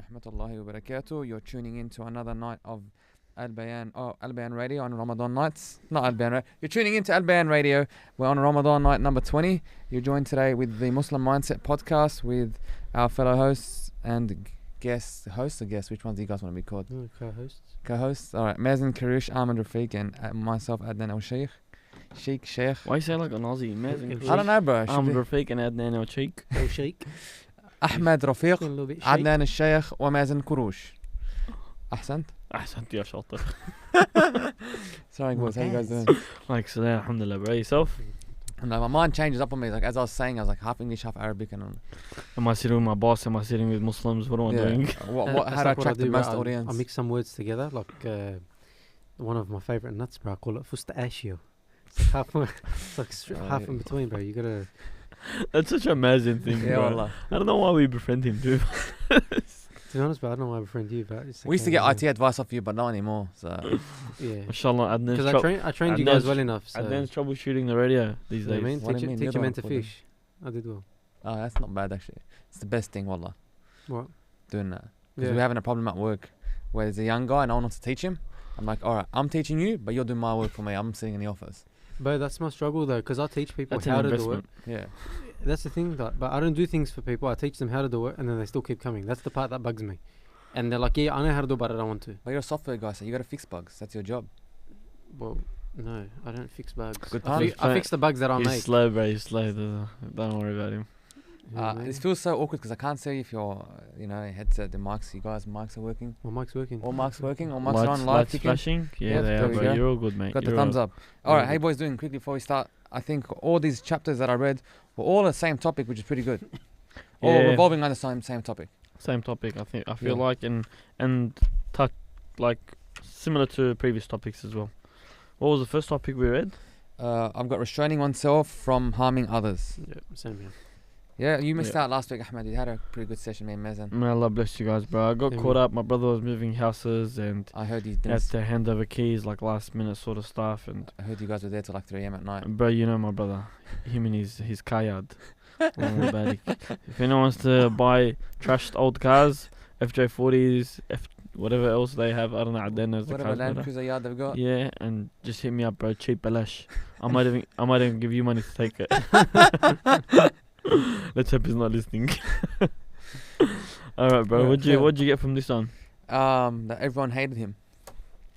Rahmatullahi wa barakatuh. You're tuning in to another night of Albayan Radio on Ramadan nights. Not Albayan Radio. You're tuning in to Albayan Radio. We're on Ramadan night number 20. You're joined today with the Muslim Mindset podcast with our fellow hosts and guests. Hosts or guests? Which ones do you guys want to be called? Co-hosts. Co-hosts. All right. Mazen Karish, Ahmed Rafiq, and myself, Adnan El Sheikh. Sheikh. Why you say like an Aussie? Mazen I don't know, bro. Ahmed Rafiq and Adnan El Sheikh. El Sheikh. أحمد رفيق A little bit عدنان الشيخ ومازن كروش. أحسنت. أحسنت يا شاطر. Sorry boys, how you guys doing? Like so, alhamdulillah, bro. Yourself? No, my mind changes up on me. Like as I was saying, I was like half English, half Arabic, and Am I sitting with my boss? Am I sitting with Muslims? What am I doing? How do I attract the most audience? I mix some words together. Like one of my favorite nuts, bro. I call it fustashio. It's like half in between, bro. You gotta. That's such a amazing thing, Yeah, bro. wallah. I don't know why we befriend him, dude. To be honest, bro, I don't know why I befriend you, but it's We used to get IT advice off you, but not anymore. So Yeah. Mashallah, Adnan's Because I trained you guys well enough. So Adnan's troubleshooting the radio these you know days. what I mean? What do you mean? Teach You're your men the to one fish. I did well. that's not bad actually. It's the best thing, wallah, What? doing that. Because Yeah. we're having a problem at work where there's a young guy and no one wants to teach him. I'm like, all right, I'm teaching you, but you're doing my work for me. I'm sitting in the office. But that's my struggle though, because I teach people That's how an to do it. investment. Yeah. That's the thing, but I don't do things for people. I teach them how to do it, and then they still keep coming. That's the part that bugs me. And they're like, yeah, I know how to do it, but I don't want to. But you're a software guy, so you got to fix bugs. That's your job. Well, no, I don't fix bugs. Good I, times. I fix the bugs that I He's make. slow, bro. He's slow. Don't worry about him. You know what I mean? It feels so awkward because I can't see if your, headset, the mics, you guys' mics are working. My mic's working. All mics working. All mics are on live. Lights Ticking. flashing. Yeah, Yeah, they there are, we bro. go. You're all good, mate. Got the You're thumbs all- up. All right, Yeah. hey boys, doing quickly before we start. I think all these chapters that I read were all the same topic, which is pretty good. All Yeah. revolving on the same topic. Same topic. I feel Yeah. like and touch like similar to previous topics as well. What was the first topic we read? I've got restraining oneself from harming others. Yeah, same here. Yeah, you missed Yeah. out last week, Ahmed. You had a pretty good session, me and Mazen. May Allah bless you guys, bro. I got Amen. caught up. My brother was moving houses and I heard you had didn't. to hand over keys like last minute sort of stuff. And I heard you guys were there till like 3 a.m. at night. bro, you know my brother, him and his car yard. Allah barik. If anyone wants to buy trashed old cars, FJ40s, whatever else they have, I don't know. Then there's the Whatever cars. Land better. Cruiser yard they've got. Yeah, and just hit me up, bro. Cheap balash. I might even give you money to take it. Let's hope he's not listening. All right, bro. What'd you get from this one? That everyone hated him.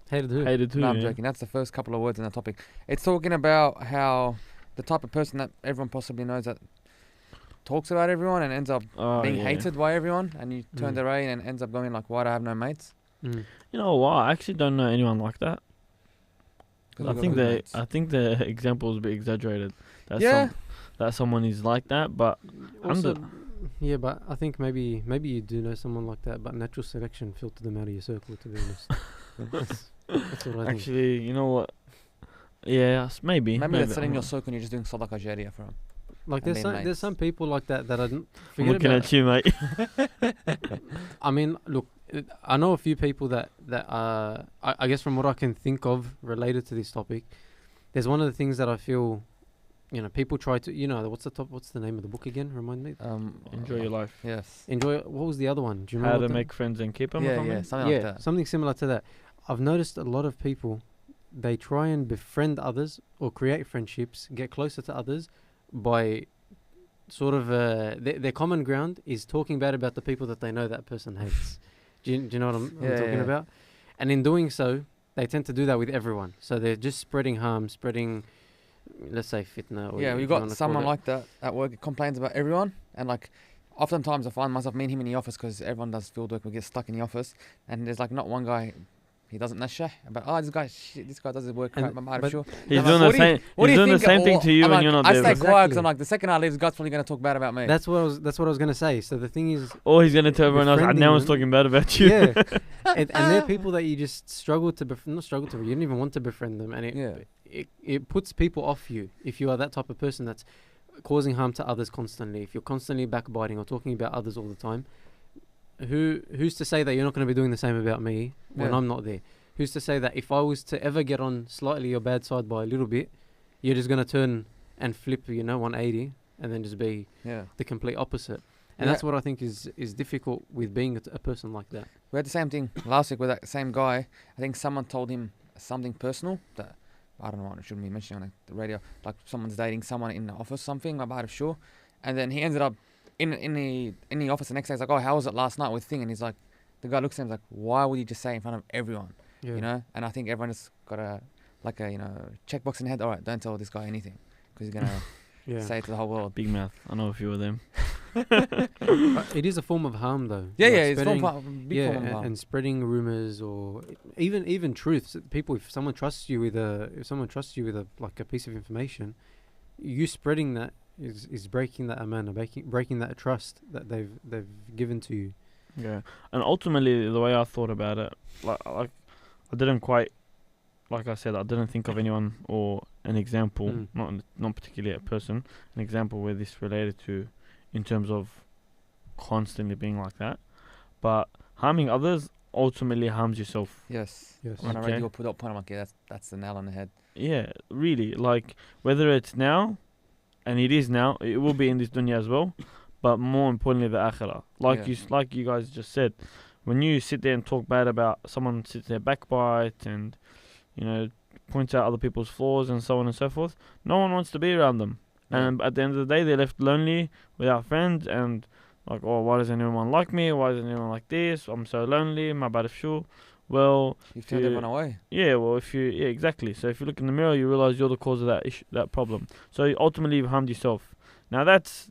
Hated who? Hated too. No, I'm yeah. joking. That's the first couple of words in the topic. It's talking about how the type of person that everyone possibly knows that talks about everyone and ends up Oh, being yeah. hated by everyone, and you turn Mm. the rain and ends up going like, why do I have no mates? Mm. You know what? I actually don't know anyone like that. 'Cause I we've got think good the mates. I think the example is a bit exaggerated. That Yeah. that someone is like that, but Also, yeah, but I think maybe you do know someone like that, but natural selection filtered them out of your circle. To be honest, that's what I think. actually, you know what? Yeah, maybe. Maybe that's sitting in I'm your circle and you're just doing sadaqah jariyah for him. Like and there's being mates. some people like that I don't I'm forget looking about. at you, mate. I mean, look, I know a few people that I guess from what I can think of related to this topic, there's one of the things that I feel, people try to, what's the name of the book again? Remind me. Enjoy your life. Yes. Enjoy. What was the other one? Do you How remember? to what make friends and keep them or Yeah, something? yeah, something like that. something similar to that. I've noticed a lot of people, they try and befriend others or create friendships, get closer to others by sort of their common ground is talking bad about the people that they know that person hates. Do you know what I'm Yeah, talking yeah. about? And in doing so, they tend to do that with everyone. So they're just spreading harm, let's say fitna. Or Yeah, if we you got wanna someone call it. like that at work. He complains about everyone, and like, oftentimes I find myself me and him in the office because everyone does field work. We get stuck in the office, and there's like not one guy. He doesn't nashah, but this guy does his work. And- Crap, I'm but sure. He's I'm doing like, the same. He's doing the same thing to you I'm when like, you're not I there. stay bro. quiet because I'm Exactly. like, the second I leave, God's probably gonna talk bad about me. That's what I was gonna say. So the thing is, Or he's gonna tell everyone else, befriending no one's them. talking bad about you. yeah, and they're people that you just struggle to not struggle to. You don't even want to befriend them, and it puts people off you if you are that type of person that's causing harm to others constantly. If you're constantly backbiting or talking about others all the time, who's to say that you're not going to be doing the same about me when Yeah. I'm not there? Who's to say that if I was to ever get on slightly your bad side by a little bit, you're just going to turn and flip, 180 and then just be Yeah. the complete opposite. And that's what I think is difficult with being a person like that. We had the same thing last week with that same guy. I think someone told him something personal that I don't know, it shouldn't be mentioned on the radio. Like someone's dating someone in the office, something about it, sure. And then he ended up in the office the next day. He's like, "Oh, how was it last night with thing?" And he's like, the guy looks at him like, "Why would you just say in front of everyone?" Yeah. You know. And I think everyone has got a checkbox in the head. All right, don't tell this guy anything because he's gonna say it to the whole world. Big mouth. I know a few of them. It is a form of harm, though. It's big form of harm. And spreading rumors or even truths. People, if someone trusts you with a like a piece of information, you spreading that is breaking that amana, breaking that trust that they've given to you. Yeah, and ultimately the way I thought about it, like I didn't quite, like I said, I didn't think of anyone or an example, not particularly a person, an example where this related to, in terms of constantly being like that. But harming others ultimately harms yourself. Yes. When I read your point, I'm like, yeah, that's the nail on the head. Yeah, really. Like whether it's now, and it is now, it will be in this dunya as well. But more importantly, the akhirah. Like you guys just said, when you sit there and talk bad about someone, sits there backbite and, points out other people's flaws and so on and so forth, no one wants to be around them. Yeah. And at the end of the day, they're left lonely without friends and like, oh, why doesn't anyone like me? Why isn't anyone like this? I'm so lonely. My bad sure. Well, you turned everyone away. Yeah, well, exactly. So if you look in the mirror, you realize you're the cause of that issue, that problem. So ultimately, you've harmed yourself. Now that's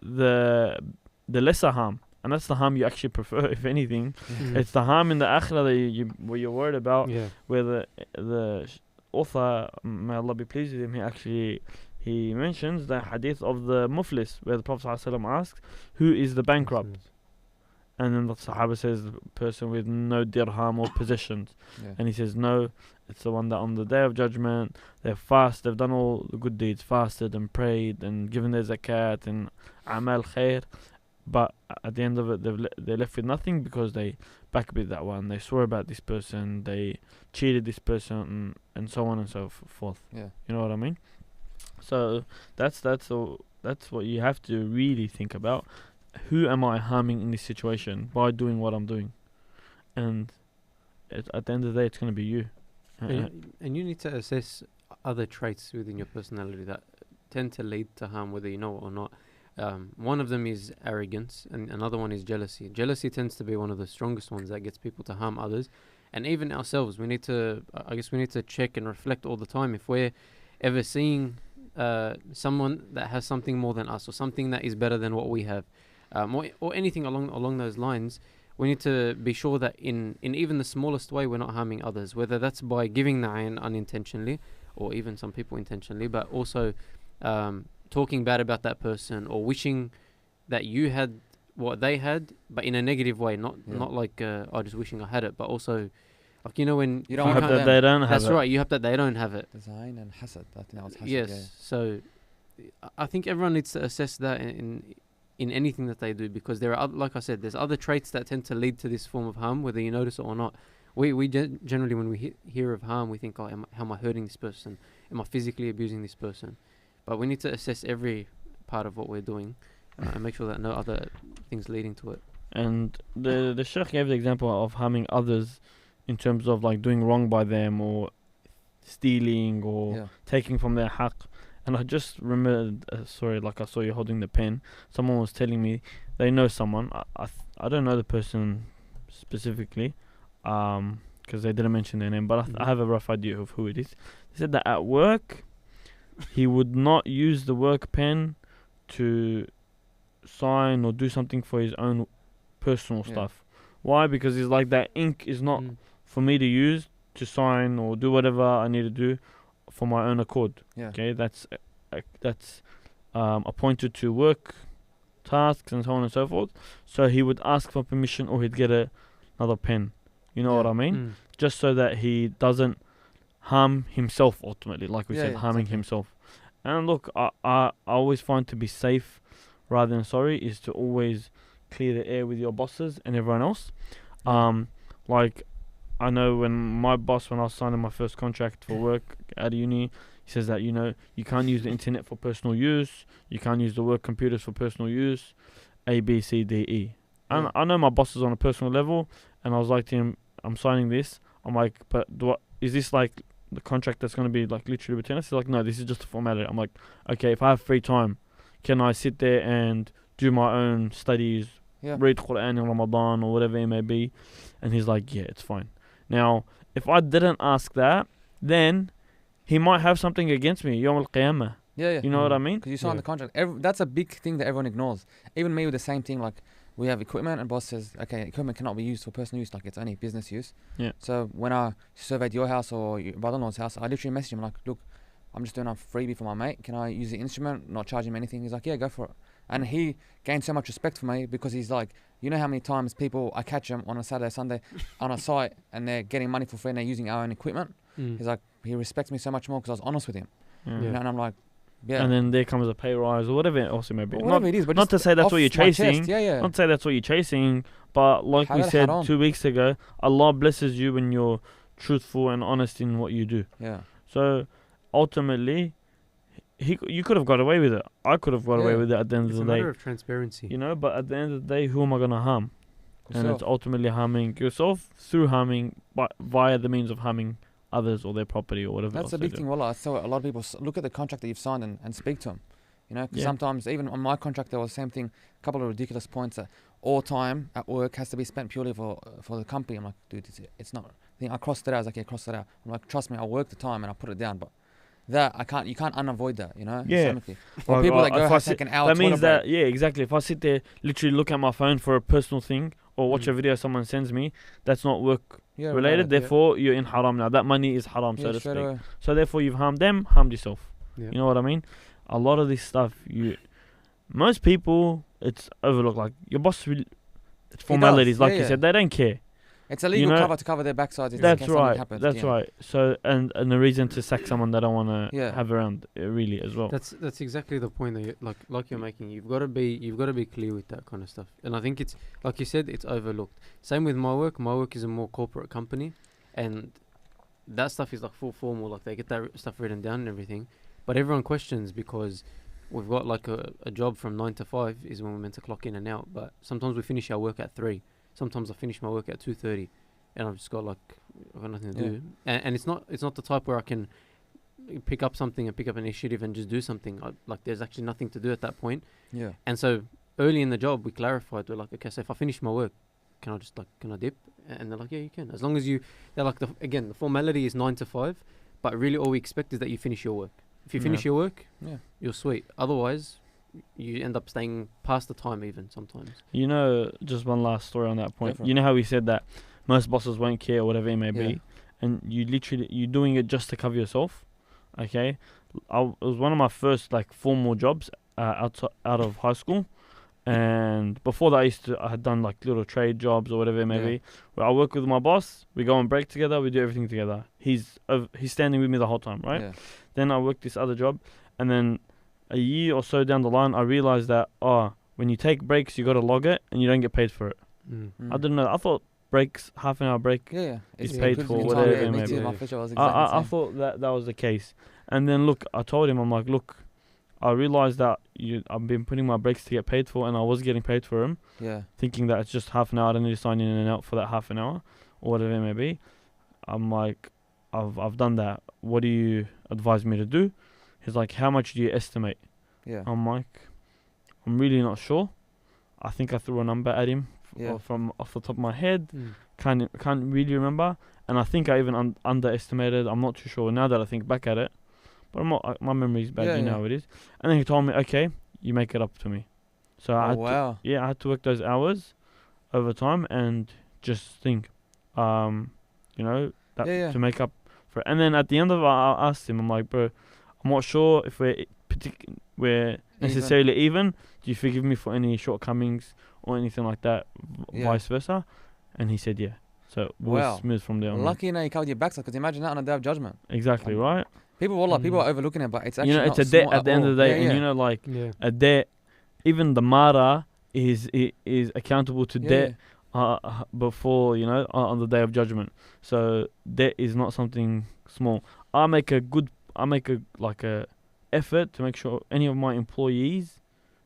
the lesser harm, and that's the harm you actually prefer. If anything, it's the harm in the akhirah that where you're worried about. Yeah. Where the author, may Allah be pleased with him, he mentions the hadith of the muflis, where the Prophet ﷺ asks, "Who is the bankrupt?" And then the Sahaba says, the person with no dirham or possessions. Yeah. And he says, no, it's the one that on the day of judgment, they've done all the good deeds, fasted and prayed and given their zakat and amal khair. But at the end of it, they're left with nothing because they backbit that one. They swore about this person, they cheated this person, and so on and so forth. Yeah. You know what I mean? So that's what you have to really think about. Who am I harming in this situation by doing what I'm doing? And at the end of the day, it's going to be you. And you need to assess other traits within your personality that tend to lead to harm, whether you know it or not. One of them is arrogance, and another one is jealousy. Jealousy tends to be one of the strongest ones that gets people to harm others. And even ourselves, we need to check and reflect all the time. If we're ever seeing someone that has something more than us or something that is better than what we have, or anything along those lines, we need to be sure that in even the smallest way we're not harming others, whether that's by giving the ayn unintentionally or even some people intentionally, but also talking bad about that person or wishing that you had what they had, but in a negative way, not like just wishing I had it, but also like when you don't hope that they don't have it. That's right, you hope that they don't have it. There's ayn and hasad. I think that was hasad. Yes, yeah. So I think everyone needs to assess that in anything that they do, because there are like I said, there's other traits that tend to lead to this form of harm, whether you notice it or not. We generally, when we hear of harm, we think, how am I hurting this person? Am I physically abusing this person? But we need to assess every part of what we're doing and make sure that no other things leading to it. And the Sheikh gave the example of harming others in terms of like doing wrong by them or stealing or taking from their haqq. And I just remembered, like I saw you holding the pen. Someone was telling me they know someone. I don't know the person specifically, because they didn't mention their name, but I have a rough idea of who it is. They said that at work, he would not use the work pen to sign or do something for his own personal stuff. Why? Because it's like that ink is not for me to use to sign or do whatever I need to do for my own accord. Okay, that's appointed to work tasks and so on and so forth. So he would ask for permission, or he'd get another pen. You know what I mean? Just so that he doesn't harm himself ultimately, like we said, harming himself. And look, I always find to be safe rather than sorry is to always clear the air with your bosses and everyone else. Like I know when I was signing my first contract for work at uni, he says that, you can't use the internet for personal use. You can't use the work computers for personal use. A, B, C, D, E. And Yeah. I know my boss is on a personal level, and I was like to him, I'm signing this. I'm like, but is this like the contract that's going to be like literally between us? He's like, no, this is just a formality. I'm like, okay, if I have free time, can I sit there and do my own studies, Yeah. read Quran in Ramadan or whatever it may be? And he's like, yeah, it's fine. Now, if I didn't ask that, then he might have something against me, Yawm al-Qiyamah. Yeah. You know what I mean? Because you signed Yeah. the contract. That's a big thing that everyone ignores. Even me with the same thing. Like, we have equipment, and boss says, okay, equipment cannot be used for personal use. Like, it's only business use. Yeah. So when I surveyed your house or your brother-in-law's house, I literally messaged him like, look, I'm just doing a freebie for my mate. Can I use the instrument? Not charge him anything. He's like, yeah, go for it. And he gained so much respect for me because he's like, you know how many times I catch them on a Saturday, Sunday on a site, and they're getting money for free and they're using our own equipment. Mm. He's like, he respects me so much more because I was honest with him. Yeah. You know, and I'm like, yeah. And then there comes a pay rise or whatever it also may be. Well, whatever it is, but not to just say that's off what you're my chest. chasing. Yeah. Not to say that's what you're chasing, but like we Halal said haram. 2 weeks ago, Allah blesses you when you're truthful and honest in what you do. Yeah. So ultimately, you could have got away with it. I could have got away Yeah. with it at the end It's a of the day. matter of transparency. You know, but at the end of the day, who am I gonna harm? And Yourself. it's ultimately harming yourself through harming, via the means of harming others or their property or whatever. That's else the they big do. thing. Wallah, I tell a lot of people, look at the contract that you've signed and speak to them. You know, 'cause Yeah. sometimes even on my contract there was the same thing. A couple of ridiculous points that all time at work has to be spent purely for the company. I'm like, dude, it's not. I crossed it out. I was like, yeah, cross it out. I'm like, trust me, I'll work the time and I'll put it down. But that you can't unavoid that. You know, Yeah. Islamically. Or people that go have take an hour. That means toilet that, break. yeah, exactly. If I sit there, literally look at my phone for a personal thing or watch a video someone sends me, that's not work Yeah, related. yeah. Therefore, you're in haram now. That money is haram, so Yeah, to straight speak. away. So therefore, you've harmed them, harmed yourself. Yeah. You know what I mean? A lot of this stuff, most people, it's overlooked. Like your boss, it's formalities. Like yeah, you yeah. said, they don't care. It's a legal know, cover to cover their backsides. That's in case something right. happens. That's Yeah. right. So and the reason to sack someone they don't want to Yeah. have around really as well. That's exactly the point that like you're making. You've got to be clear with that kind of stuff. And I think it's like you said, it's overlooked. Same with my work. My work is a more corporate company, and that stuff is like full formal. Like they get that stuff written down and everything. But everyone questions because we've got like a job from 9 to 5 is when we're meant to clock in and out. But sometimes we finish our work at 3. Sometimes I finish my work at 2:30. And I've just got I've got nothing to do, and it's not the type where I can pick up something and pick up an initiative and just do something. There's actually nothing to do at that point. Yeah. And so early in the job we clarified, we're like, okay, so if I finish my work, can I dip? And they're like, yeah, you can, as long as they're like, the formality is 9 to 5, but really all we expect is that you finish your work. If you finish your work, you're sweet. Otherwise, you end up staying past the time even sometimes. You know, just one last story on that point. Go for it. You know how we said that most bosses won't care or whatever it may Yeah. be, and you're doing it just to cover yourself. Okay, it was one of my first formal jobs out of high school, and before that I had done little trade jobs or whatever it may be. Where I work with my boss, we go on break together, we do everything together. He's standing with me the whole time, right? Yeah. Then I worked this other job, and then a year or so down the line, I realized that when you take breaks, you got to log it, and you don't get paid for it. I didn't know. I thought breaks, half an hour break, is paid good for time, whatever it me may too, be. my first job was exactly the I same. thought that was the case, and then look, I told him, I'm like, look, I realized that I've been putting my breaks to get paid for, and I was getting paid for them, thinking that it's just half an hour. I don't need to sign in and out for that half an hour or whatever it may be. I'm like, I've done that. What do you advise me to do? He's like, how much do you estimate? I'm like, I'm really not sure. I think I threw a number at him from off the top of my head. Can't really remember. And I think I even underestimated. I'm not too sure now that I think back at it. But my memory's bad, you know how it is. And then he told me, okay, you make it up to me. So I had to work those hours overtime and just think, to make up for it. And then at the end of it, I asked him, I'm like, bro, I'm not sure if we're necessarily even. Do you forgive me for any shortcomings or anything like that, vice versa? And he said, yeah. So it was smooth from there on. Lucky you covered your backside, because imagine that on a day of judgment. Exactly, right? People are overlooking it, but it's actually it's not a debt small at the end of the day, and a debt. Even the mara is accountable to debt before on the day of judgment. So debt is not something small. I make a effort to make sure any of my employees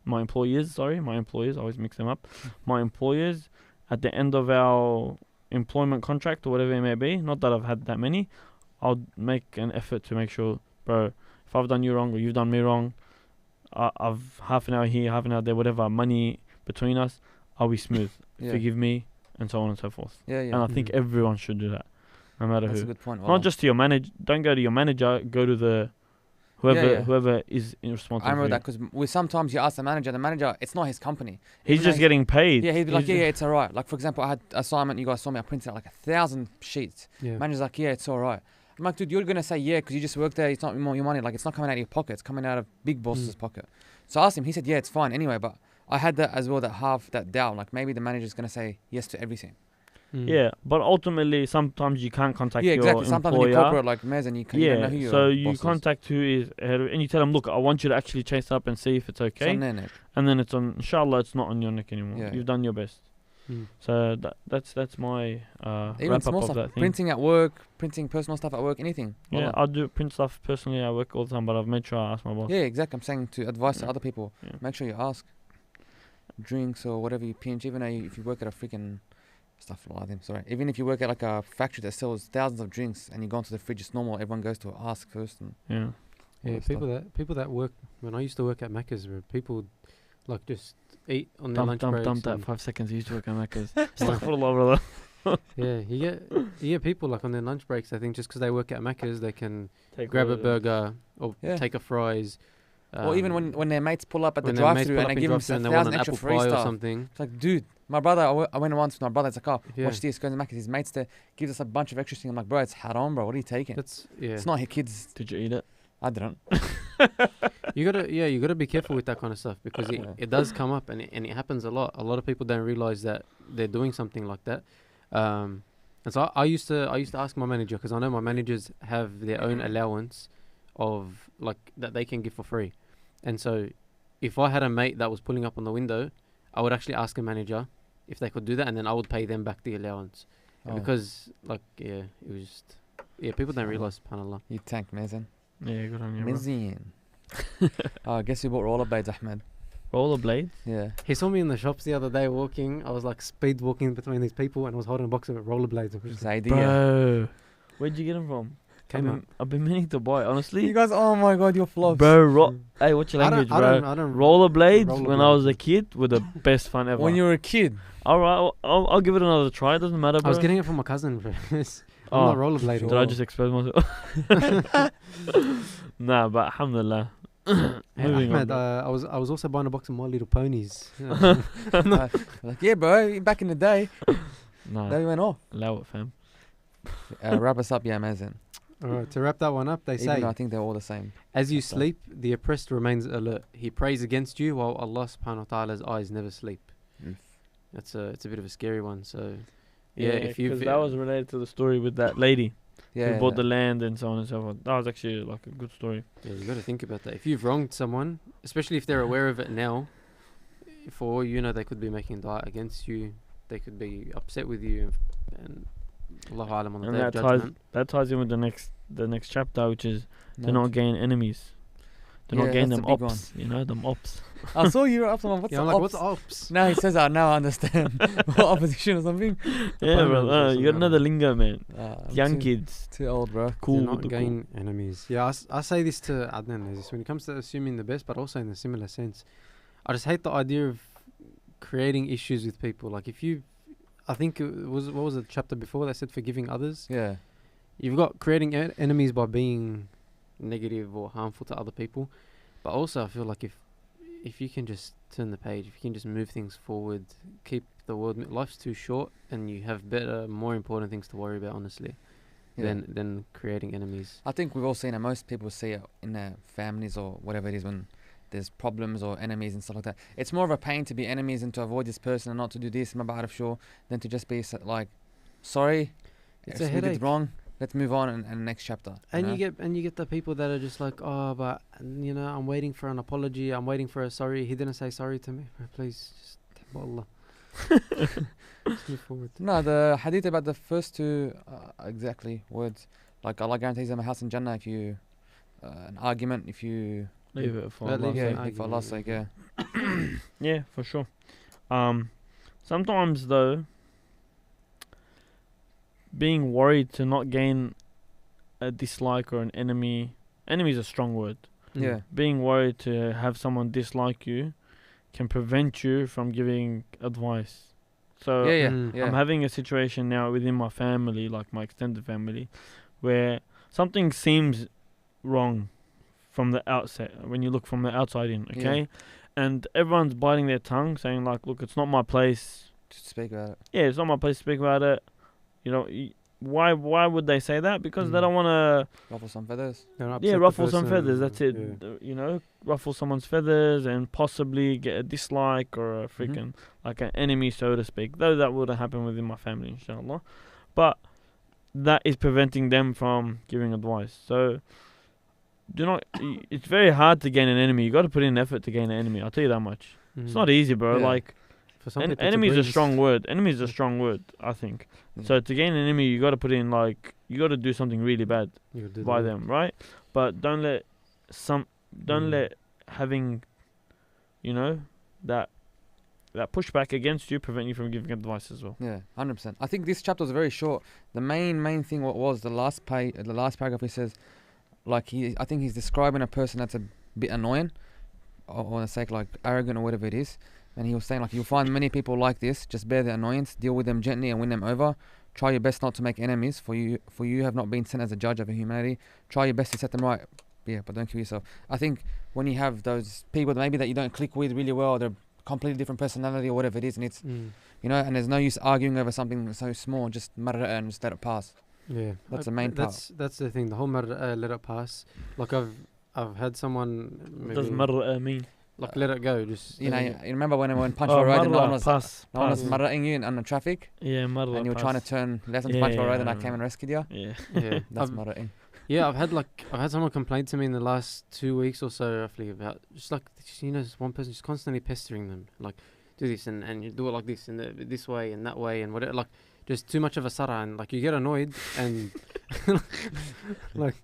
my employers, I always mix them up. My employers, at the end of our employment contract or whatever it may be, not that I've had that many, I'll make an effort to make sure, bro, if I've done you wrong or you've done me wrong, I've half an hour here, half an hour there, whatever, money between us, I'll be smooth. Forgive me, and so on and so forth. And I think everyone should do that, no matter That's who. a good point. Not just to your manager. Don't go to your manager. Go to the whoever is responsible. I remember that because sometimes you ask the manager, it's not his company. He's just getting paid. Yeah, he'd be like, yeah, it's all right. Like, for example, I had assignment, you guys saw me, I printed out like 1,000 sheets. Manager's like, yeah, it's all right. I'm like, dude, you're going to say yeah because you just work there. It's not more your money. Like, it's not coming out of your pocket. It's coming out of big boss's pocket. So I asked him. He said, yeah, it's fine anyway. But I had that as well, that doubt. Like, maybe the manager's going to say yes to everything. Yeah, but ultimately, sometimes you can't contact your exactly. Sometimes employer. when you're corporate, like Mez, and you don't know who your so you boss contact who is ahead of, and you tell them, look, I want you to actually chase up and see if it's okay. It's on their neck. And then it's on, inshallah, it's not on your neck anymore. Yeah. You've done your best. So that's my even wrap small up stuff, of that thing. printing at work, printing personal stuff at work, anything. Yeah, I do print stuff personally at work all the time, but I've made sure I ask my boss. Yeah, exactly. I'm saying to advice to other people, Yeah. make sure you ask. Drinks or whatever you pinch, even if you work at a freaking stuff like them. Sorry, even if you work at like a factory that sells thousands of drinks and you go into the fridge, it's normal. Everyone goes to ask first. And people that work. When I used to work at Macca's, where people like just eat on their lunch breaks. Dump that 5 seconds. You used to work at Macca's. Astaghfirullah, brother. you get people like on their lunch breaks. I think just because they work at Macca's, they can Take grab a burger or take a fries. Or even when their mates pull up at the drive-thru and they give them 1,000 extra free stuff. Something. It's like, dude, my brother, I went once with my brother. It's like, watch this, goes to Macca's. His mates there gives us a bunch of extra things. I'm like, bro, it's haram, bro. What are you taking? It's not his kids. Did you eat it? I didn't. You gotta be careful with that kind of stuff because it does come up and it happens a lot. A lot of people don't realize that they're doing something like that. And so I used to ask my manager because I know my managers have their own allowance of like that they can give for free. And so if I had a mate that was pulling up on the window, I would actually ask a manager if they could do that, and then I would pay them back the allowance. Because it was just people don't realize, subhanAllah. You tanked, Mazen. Yeah, good on you, bro. Mazen. Guess you bought rollerblades, Ahmed. Rollerblades? Yeah. He saw me in the shops the other day walking. I was like speed walking between these people and I was holding a box of rollerblades. Bro, where'd you get them from? Came I've been meaning to buy, honestly. You guys, oh my god, you're flops. Bro, hey, what's your language, bro? I don't Rollerblades when I was a kid were the best fun ever. When you were a kid? Alright, I'll give it another try. It doesn't matter, bro. I was getting it from my cousin, bro. I'm not rollerblading. Did I just expose myself? Nah, but alhamdulillah. Moving Ahmed, on. I was also buying a box of My Little Ponies. Like, yeah, bro, back in the day. Nah. They went off. Allow it, fam. Wrap us up, yeah, Mazen. Alright, to wrap that one up, they say, I think they're all the same. As you sleep, the oppressed remains alert. He prays against you while Allah subhanahu wa ta'ala's eyes never sleep. It's a bit of a scary one. So if you that was related to the story with that lady who bought the land and so on and so forth. That was actually like a good story. Yeah, you got to think about that. If you've wronged someone, especially if they're aware of it now, for all you know, they could be making dua against you. They could be upset with you, and Allahu Alam on the day of judgment. That ties in with the next chapter, which is do not gain enemies. Do not gain them ops. You know, them ops. I saw you were up on what's ops? What's ops? Now he says that. Now I understand. What, opposition or something? Yeah, bro. You got another lingo, man. Young kids. Too old, bro. Cool. Do not gain enemies. Yeah, I say this to Adnan. When it comes to assuming the best, but also in a similar sense, I just hate the idea of creating issues with people. Like I think it was, what was the chapter before? They said forgiving others. Yeah. You've got creating enemies by being negative or harmful to other people. But also I feel like if you can just turn the page, if you can just move things forward, keep the world, life's too short and you have better, more important things to worry about, honestly, than creating enemies. I think we've all seen it. Most people see it in their families or whatever it is when there's problems or enemies and stuff like that. It's more of a pain to be enemies and to avoid this person and not to do this, than to just be like, sorry, it's a headache. We did wrong. Let's move on and next chapter. And you get the people that are just like, oh, but you know, I'm waiting for an apology. I'm waiting for a sorry. He didn't say sorry to me. Please, just Allah. Let's move forward. No, the hadith about the first two exactly words. Like Allah guarantees them a house in Jannah if you an argument if you Leave it for That Allah. leaves an Yeah, for Allah's sake, yeah. Yeah, for sure. Sometimes though, being worried to not gain a dislike or an enemy. Enemy is a strong word. Yeah. Being worried to have someone dislike you can prevent you from giving advice. So Yeah. I'm having a situation now within my family, like my extended family, where something seems wrong from the outset when you look from the outside in, okay? Yeah. And everyone's biting their tongue, saying like, "Look, it's not my place." Just speak about it. Yeah, it's not my place to speak about it. You know, why would they say that? Because they don't want to. Ruffle some feathers. Ruffle some feathers. That's it. You know, ruffle someone's feathers and possibly get a dislike or a freaking like an enemy, so to speak. Though that wouldn't happen within my family, inshallah. But that is preventing them from giving advice. So do not. It's very hard to gain an enemy. You got to put in effort to gain an enemy. I'll tell you that much. It's not easy, bro. Yeah. Like. Enemy is a strong word. Enemy is a strong word, I think. Yeah. So to gain an enemy, you got to put in you got to do something really bad by them, right? But don't let having, that pushback against you prevent you from giving advice as well. Yeah, 100%. I think this chapter was very short. The main thing was the last paragraph. He says, like I think he's describing a person that's a bit annoying, or want to say like arrogant or whatever it is. And he was saying like you'll find many people like this. Just bear the annoyance, deal with them gently, and win them over. Try your best not to make enemies. For you have not been sent as a judge over humanity. Try your best to set them right. Yeah, but don't kill yourself. I think when you have those people that maybe that you don't click with really well, or they're completely different personality or whatever it is, and it's and there's no use arguing over something so small. Just mutter it and just let it pass. Yeah, that's the main part. That's the thing. The whole matter, let it pass. Like I've had someone. What does matter mean? Like let it go. Just you remember when Punchbowl Road and no one was marrating you on the traffic. Yeah, and you were trying to turn left on Punchbowl Road, and I came and rescued you. Yeah, that's marrating. Yeah, I've had someone complain to me in the last 2 weeks or so roughly about just one person just constantly pestering them, like do this and you do it like this and this way and that way and whatever, like just too much of a sarah, and like you get annoyed and like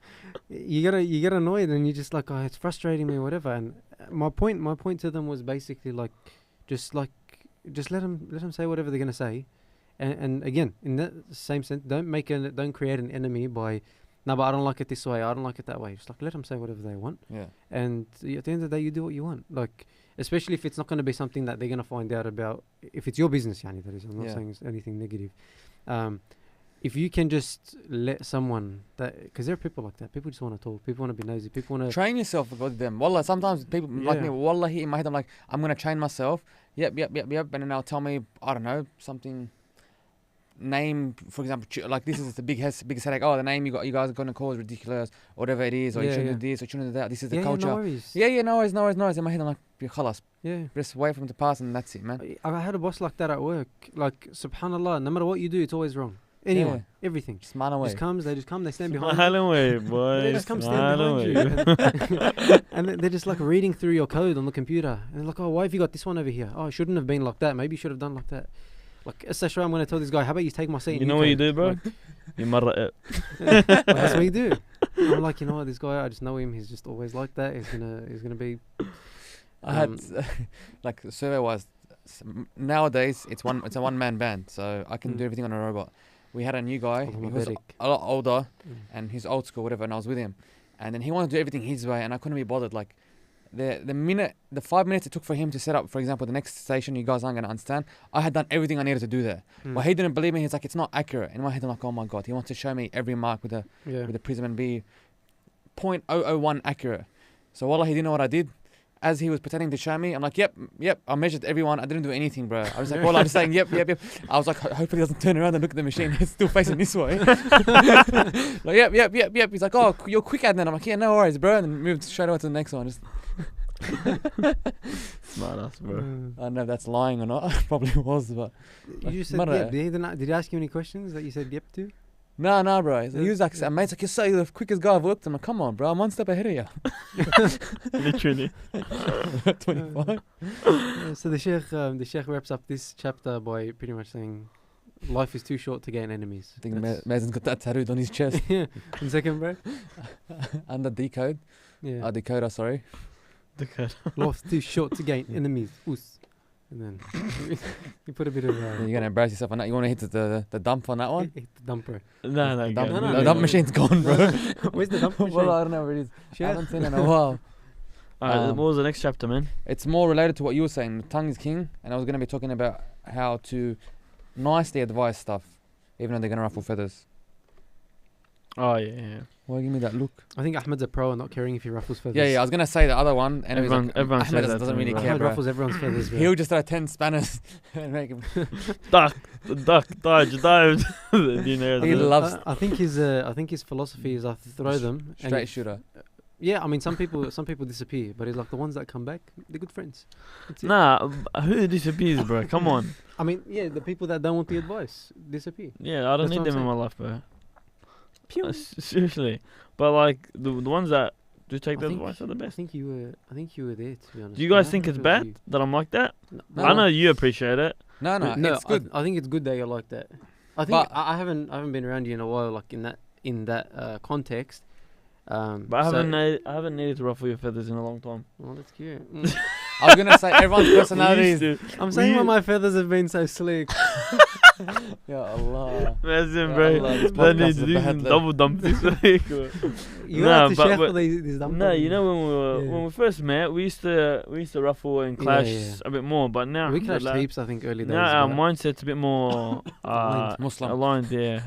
you get annoyed and you just like, oh, it's frustrating me or whatever. And my point to them was basically like just let them say whatever they're gonna say, and again in that same sense, don't create an enemy by, no, but I don't like it this way, I don't like it that way. Just like let them say whatever they want. Yeah. And at the end of the day, you do what you want. Like, especially if it's not going to be something that they're going to find out about. If it's your business, yani, that is. I'm not saying it's anything negative. If you can just let someone because there are people like that. People just want to talk. People want to be nosy. People want to train yourself with them. Wallah, sometimes people like me. Wallahi, in my head, I'm like, I'm going to train myself. Yep. And then they'll tell me, I don't know, something. Name, for example, like this is the biggest headache. Oh, the name you guys are going to call is ridiculous, or whatever it is, or you shouldn't do this, or you shouldn't do that. This is the culture. No worries. No worries. In my head, I'm like, khalas. Yeah. Just wait for them to pass, and that's it, man. I had a boss like that at work. Like, subhanallah, no matter what you do, it's always wrong. Anyone, everything. Smile away. They just come, they stand behind you. Smile away, boy. They just come stand behind you. And they're just like reading through your code on the computer. And they're like, oh, why have you got this one over here? Oh, it shouldn't have been like that. Maybe you should have done like that. Like, I'm going to tell this guy, how about you take my seat? You know what you do, bro? Like, you marra it. That's what you do. I'm like, you know what, this guy, I just know him. He's just always like that. He's gonna be. I had like survey wise, nowadays it's a one man band, so I can do everything on a robot. We had a new guy. He was a lot older, and he's old school, whatever. And I was with him, and then he wanted to do everything his way, and I couldn't be bothered. Like, the 5 minutes it took for him to set up, for example, the next station, you guys aren't going to understand. I had done everything I needed to do there. But he didn't believe me. He's like, it's not accurate. In my head, I'm like, oh my God. He wants to show me every mark with a prism and be 0.001 accurate. So wallah, he didn't know what I did. As he was pretending to show me, I'm like, yep. I measured everyone. I didn't do anything, bro. I was like, well, I'm just saying, yep. I was like, hopefully he doesn't turn around and look at the machine. It's still facing this way. Like, yep. He's like, oh, you're quick at that. I'm like, yeah, no worries, bro. And then moved straight away to the next one. Just smart ass, bro. I don't know if that's lying or not. Probably was, but you just said yep. Did he ask you any questions that you said yep to? No, bro. He was like, mate's like, you're the quickest guy I've worked. I'm like, come on, bro. I'm one step ahead of you. Literally. 25. So the sheikh wraps up this chapter by pretty much saying, life is too short to gain enemies. I think Mazen's got that tattooed on his chest. Yeah. 1 second, bro. Under decode. Yeah. Decoder, sorry. Dickhead. Life's too short to gain enemies. Oos. And then you put a bit of. You're gonna embarrass yourself on that. You want to hit the dump on that one? Hit the dumper. No, The go. dump, No, the no, dump no. machine's gone, bro. Where's the dump machine? Well, I don't know where it is. I haven't seen it in a while. What was the next chapter, man? It's more related to what you were saying. The tongue is king, and I was gonna be talking about how to nicely advise stuff, even though they're gonna ruffle feathers. Oh yeah. Why give me that look? I think Ahmed's a pro at not caring if he ruffles feathers. Yeah, I was gonna say the other one, and Everyone Ahmed says that doesn't to me, really bro. care, Ahmed bro. ruffles everyone's feathers, bro. He'll just throw 10 spanners and make him. Duck, dodge, dive. You know, He loves I think his philosophy is I throw them. and straight shooter. Yeah, I mean some people disappear, but he's like the ones that come back, they're good friends. That's it. Nah, who disappears, bro? Come on. I mean, yeah, the people that don't want the advice disappear. Yeah, I don't That's need what them I'm in my saying. life, bro. Pew. Seriously, but like the ones that do take I the think- advice are the I best. think you were there, to be honest. Do you guys I think don't it's know if it was bad that I'm like that? you. No. I know you appreciate it. No, it's good. I think it's good that you're like that. I think But- I haven't been around you in a while, like in that context. But I haven't needed to ruffle your feathers in a long time. Well, that's cute. I was gonna say everyone's We personality used is. to. I'm saying We- why my feathers have been so slick. Ya Allah. Imagine, Ya bro. Allah, this That podcast needs is a to do bad some level. double dump this week. bro. You Nah, have to but- share but- for these dump. No, you know Yeah. when we first met, we used to ruffle and Yeah, clash yeah. a bit more. But now we clashed like, heaps, I think, early days. now our but- mindset's a bit more Aligned. Muslim. aligned. Yeah.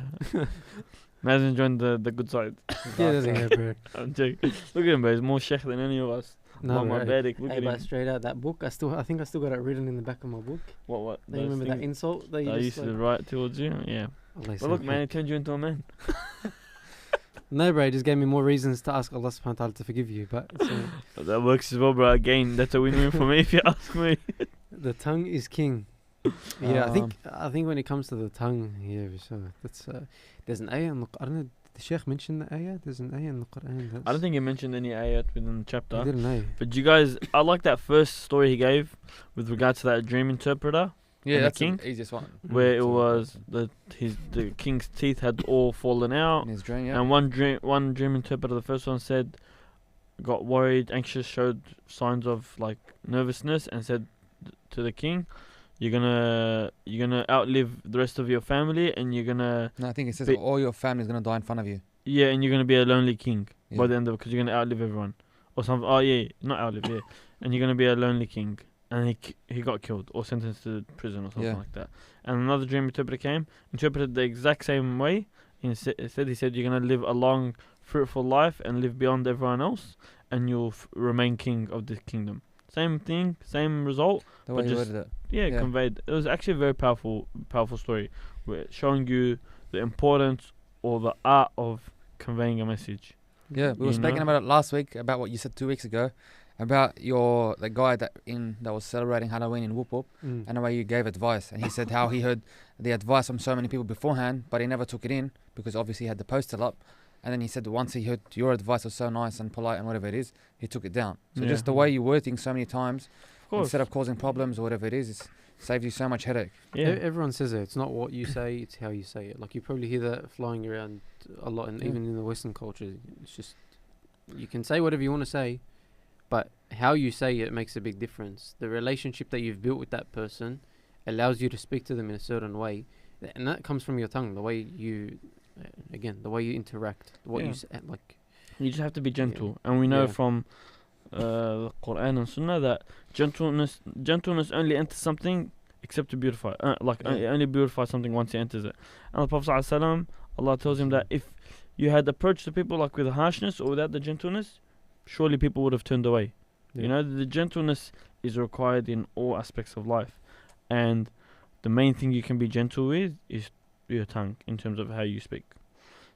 Imagine join the good side. Yeah, doesn't care, bro. I'm joking. Look at him, bro. He's more sheikh than any of us. No, my bro. Look Hey, at but him. straight out that book, I think I still got it written in the back of my book. What? Do you remember that insult that you I just used to like, write towards you. Yeah. Allah But say look, okay. man, it turned you into a man. No, bro, it just gave me more reasons to ask Allah subhanahu wa ta'ala to forgive you. But That works as well, bro. Again, that's a win-win for me if you ask me. the tongue is king. Yeah, I think when it comes to the tongue, yeah, so that's there's an ayah in the, I don't know, did the Sheikh mention the ayah? There's an ayah in the Quran. I don't think he mentioned any ayat within the I chapter. didn't know. But you guys, I like that first story he gave with regards to that dream interpreter, Yeah, And the that's king? the easiest one. where it So was the king's teeth had all fallen out, in his dream, yeah. and one dream interpreter, the first one said, got worried, anxious, showed signs of like nervousness, and said to the king, "You're gonna outlive the rest of your family, and you're gonna No, I think it says But- all your family's gonna die in front of you. and you're gonna be a lonely king Yeah. by the end of it because you're gonna outlive everyone, or something. Oh yeah, not outlive, yeah, and you're gonna be a lonely king." And he got killed or sentenced to prison or something Yeah. like that. And another dream interpreter came, interpreted the exact same way. He said you're gonna live a long, fruitful life and live beyond everyone else, and you'll remain king of the kingdom. Same thing, same result. The But way you just- worded it. Yeah, conveyed. It was actually a very powerful story, showing you the importance or the art of conveying a message. Yeah, we were You speaking know? about it last week about what you said 2 weeks ago about the guy that was celebrating Halloween in Whoop Whoop, and the way you gave advice, and he said how he heard the advice from so many people beforehand, but he never took it in because obviously he had the poster up, and then he said once he heard your advice was so nice and polite and whatever it is, he took it down. So Yeah. just the way you word things so many times, Of course. instead of causing problems or whatever it is, it saves you so much headache. Yeah. Everyone says it. It's not what you say; it's how you say it. Like you probably hear that flying around a lot, and Yeah. even in the Western culture, it's just you can say whatever you want to say, but how you say it makes a big difference. The relationship that you've built with that person allows you to speak to them in a certain way, and that comes from your tongue. The way you, the way you interact, what Yeah. you say, like. You just have to be gentle, and we know Yeah. from the Quran and Sunnah that gentleness only enters something except to beautify. It only beautifies something once it enters it. And the Prophet ﷺ, Allah tells him that if you had approached the people like with harshness or without the gentleness, surely people would have turned away. You know, the gentleness is required in all aspects of life, and the main thing you can be gentle with is your tongue in terms of how you speak.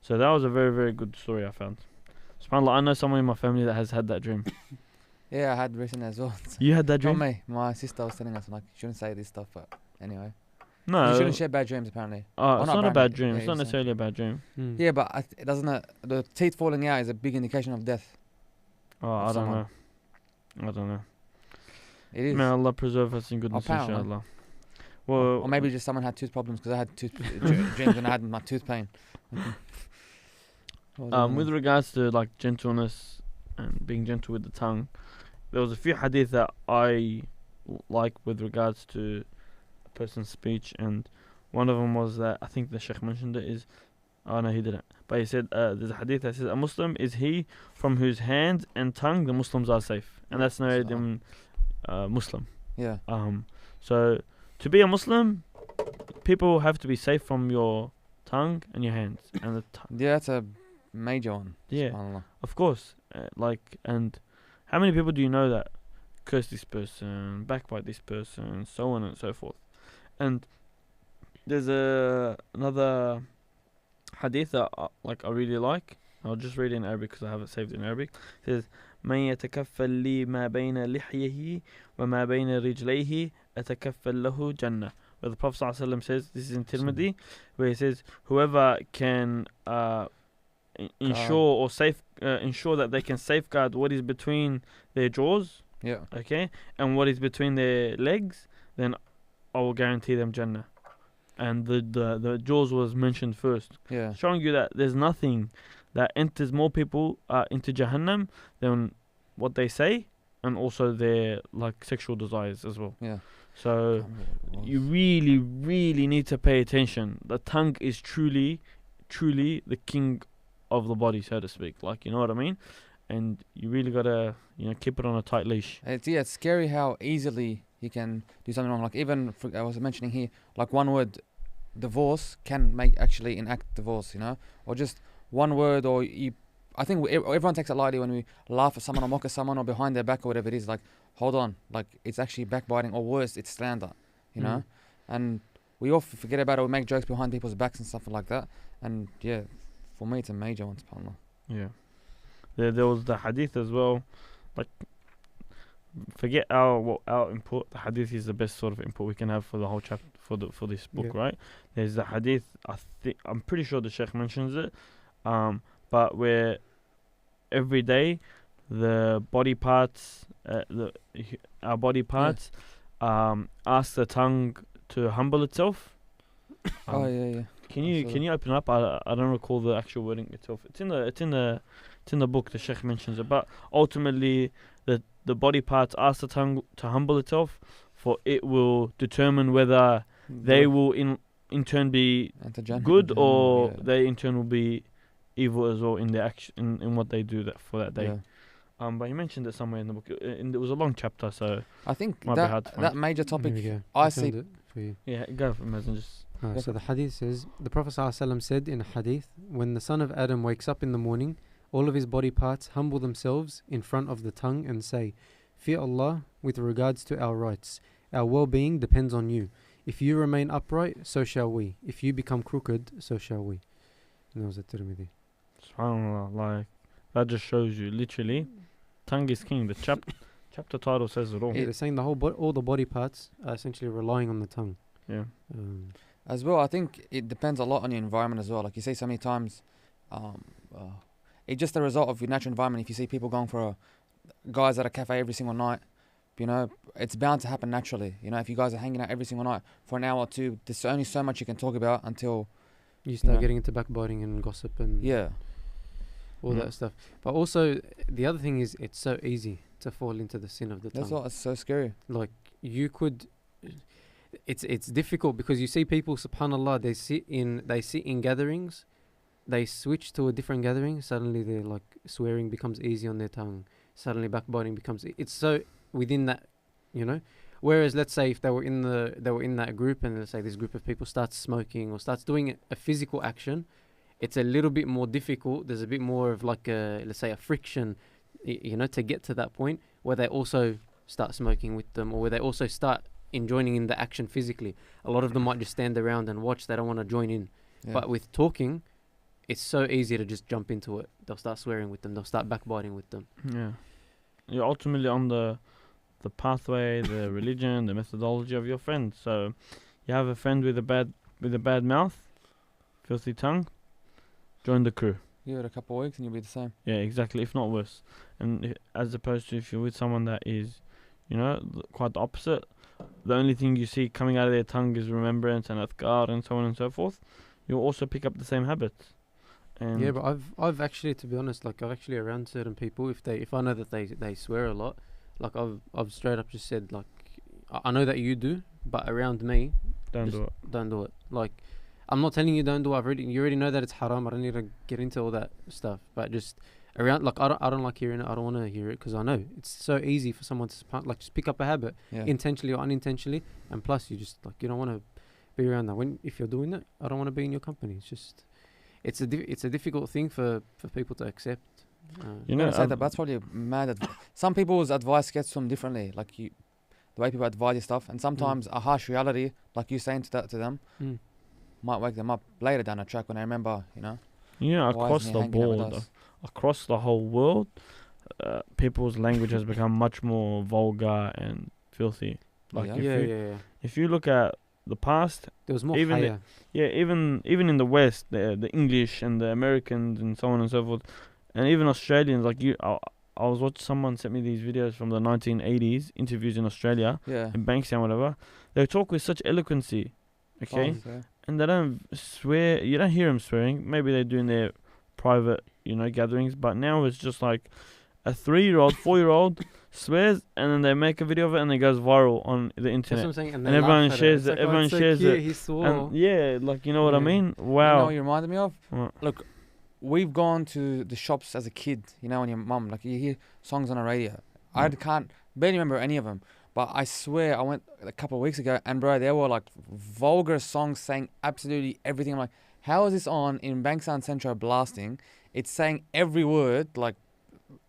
So that was a very, very good story I found. SubhanAllah, I know someone in my family that has had that dream. Yeah, I had recently as well. You had that Not dream? me. My sister was telling us like you shouldn't say this stuff, but anyway, No. you shouldn't share bad dreams apparently. It's not not a bad, bad dream. yeah, It's not you're saying. necessarily a bad dream. Yeah, but it doesn't. The teeth falling out is a big indication of death. Oh, I don't someone. know. I don't know. It is. May Allah preserve us in goodness, Apparently. inshallah. Well, Or maybe just someone had tooth problems because I had dreams when I had my tooth pain. with regards to like gentleness and being gentle with the tongue, there was a few hadith that I like with regards to a person's speech, and one of them was that I think the Sheikh mentioned it is. Oh no, he didn't. But he said there's a hadith that says a Muslim is he from whose hands and tongue the Muslims are safe, and that's narrated in Muslim. Yeah. So to be a Muslim, people have to be safe from your tongue and your hands and the Yeah, that's a major one. Yeah. SubhanAllah. Of course, and how many people do you know that curse this person, backbite this person, so on and so forth? And there's another hadith that I really like. I'll just read it in Arabic because I have it saved in Arabic. It says, "من يتكفل لي ما بين لحيه وما بين رجليه أتكفل له جنة." Where the Prophet ﷺ says, this is in Tirmidhi, where he says, whoever can ensure that they can safeguard what is between their jaws, Yeah. okay, and what is between their legs, then I will guarantee them Jannah. And the jaws was mentioned first, Yeah. showing you that there's nothing that enters more people into Jahannam than what they say, and also their sexual desires as well. Yeah. So you really, really need to pay attention. The tongue is truly, truly the king of the body, so to speak. You know what I mean? And you really gotta, keep it on a tight leash. It's scary how easily you can do something wrong. Even I was mentioning here, one word, divorce can actually enact divorce. Or just one word, or I think everyone takes it lightly when we laugh at someone or mock at someone or behind their back or whatever it is. Hold on, it's actually backbiting, or worse, it's slander. And we all forget about it. We make jokes behind people's backs and stuff like that. And yeah, for me, it's a major one, subhanAllah. Yeah. There was the hadith as well. Forget our input. The hadith is the best sort of input we can have for the whole chapter for this book, right? There's the hadith. I'm pretty sure the Sheikh mentions it. But where every day the body parts, our body parts, ask the tongue to humble itself. Yeah. Can you open up? I don't recall the actual wording itself. It's in the book. The Sheikh mentions it. But ultimately, the body parts ask the tongue to humble itself, for it will determine whether they will in turn be good, or they in turn will be evil as well in their action, in what they do for that day. Yeah. But he mentioned it somewhere in the book, and it was a long chapter, so I think might be hard to find. that major topic I see found it for you. Yeah, go for it, and just. So the hadith says, the Prophet ﷺ said in a hadith, when the son of Adam wakes up in the morning, all of his body parts humble themselves in front of the tongue and say, "Fear Allah with regards to our rights. Our well-being depends on you. If you remain upright, so shall we. If you become crooked, so shall we." And that was at Tirmidhi. SubhanAllah, that just shows you, literally, tongue is king. The chapter title says it all. Yeah, they're saying all the body parts are essentially relying on the tongue. Yeah. As well, I think it depends a lot on your environment as well. You see so many times, it's just a result of your natural environment. If you see people going for guys at a cafe every single night, it's bound to happen naturally. If you guys are hanging out every single night for an hour or two, there's only so much you can talk about until you start getting into backbiting and gossip and all that stuff. But also, the other thing is, it's so easy to fall into the sin of the tongue. That's what it's so scary. You could. It's difficult because you see people, subhanallah, they sit in gatherings, they switch to a different gathering, suddenly they're swearing becomes easy on their tongue, suddenly backbiting becomes it's so within that, whereas let's say if they were in that group, and let's say this group of people starts smoking or starts doing a physical action, it's a little bit more difficult. There's a bit more of let's say a friction, to get to that point where they also start smoking with them, or where they also start joining in the action physically. A lot of them might just stand around and watch. They don't want to join in. Yeah. But with talking, it's so easy to just jump into it. They'll start swearing with them. They'll start backbiting with them. Yeah. You're ultimately on the pathway, the religion, the methodology of your friend. So you have a friend with a bad mouth, filthy tongue, join the crew. Give it a couple of weeks and you'll be the same. Yeah, exactly, if not worse. And as opposed to if you're with someone that is, quite the opposite, the only thing you see coming out of their tongue is remembrance and adhkar and so on and so forth, you'll also pick up the same habits. And but I've actually, to be honest, I've actually around certain people, if I know that they swear a lot, like I've straight up just said, like, I know that you do, but around me, Don't do it. don't do it. Like, I'm not telling you don't do it. You already know that it's haram. I don't need to get into all that stuff. But just around, like, I don't like hearing it. I don't want to hear it because I know it's so easy for someone to just pick up a habit, intentionally or unintentionally. And plus, you just like, you don't want to be around that. If you're doing it, I don't want to be in your company. It's just, it's a difficult thing for people to accept. You know, that's probably mad. Some people's advice gets to them differently. Like the way people advise you stuff, and sometimes a harsh reality, like you saying to them, might wake them up later down the track when they remember, you know. Yeah, across the board, across the whole world, people's language has become much more vulgar and filthy. Like if you look at the past, there was more even even in the West, the English and the Americans and so on and so forth, and even Australians. Like I was watching, someone sent me these videos from the 1980s, interviews in Australia, in Bankstown, whatever. They talk with such eloquency, okay, and they don't swear. You don't hear them swearing. Maybe they do in their private, gatherings. But now it's just like a 3-year-old, 4-year-old swears, and then they make a video of it, and it goes viral on the internet. That's what I'm saying, and everyone shares it. Everyone shares it. He swore. And like, you know what I mean? Wow. You know what you reminded me of? What? Look, we've gone to the shops as a kid, and your mum, like, you hear songs on the radio. I can't barely remember any of them, but I swear I went a couple of weeks ago, and bro, there were like vulgar songs saying absolutely everything. I'm like, how is this on in Bankstown Centro blasting? It's saying every word, like,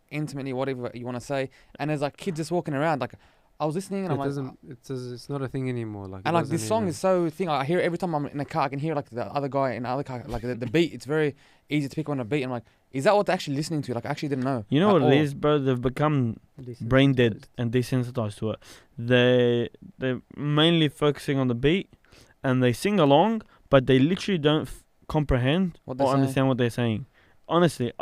intimately, whatever you want to say, and there's like kids just walking around. Like, I was listening, and it's not a thing anymore. Like, and like this song is so thing. I hear it every time I'm in a car. I can hear like the other guy in the other car, like the beat. It's very easy to pick on a beat. I'm like, is that what they're actually listening to? Like, I actually didn't know. You know what it is, bro? They've become brain dead and desensitized to it. They're mainly focusing on the beat, and they sing along, but they literally don't comprehend or understand what they're saying. Honestly,